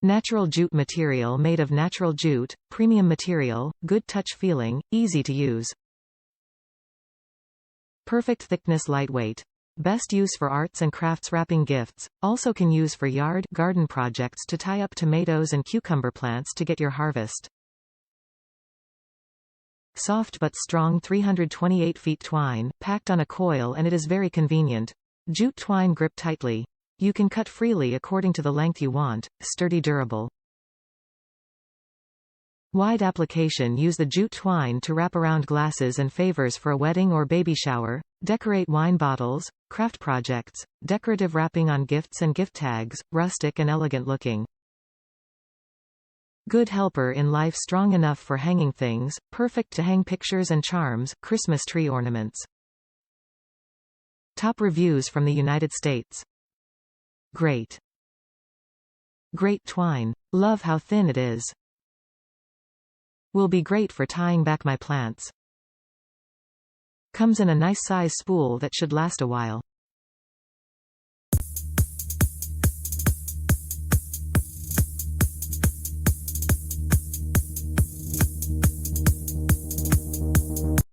Natural jute material made of natural jute, premium material, good touch feeling, easy to use. Perfect thickness, lightweight. Best use for arts and crafts, wrapping gifts, also can use for yard, garden projects to tie up tomatoes and cucumber plants to get your harvest. Soft but strong 328 feet twine, packed on a coil, and it is very convenient. Jute twine grip tightly. You can cut freely according to the length you want, sturdy, durable. Wide application. Use the jute twine to wrap around glasses and favors for a wedding or baby shower, decorate wine bottles, craft projects, decorative wrapping on gifts and gift tags, rustic and elegant looking. Good helper in life, strong enough for hanging things, perfect to hang pictures and charms, Christmas tree ornaments. Top reviews from the United States. Great. Great twine. Love how thin it is. Will be great for tying back my plants. Comes in a nice size spool that should last a while.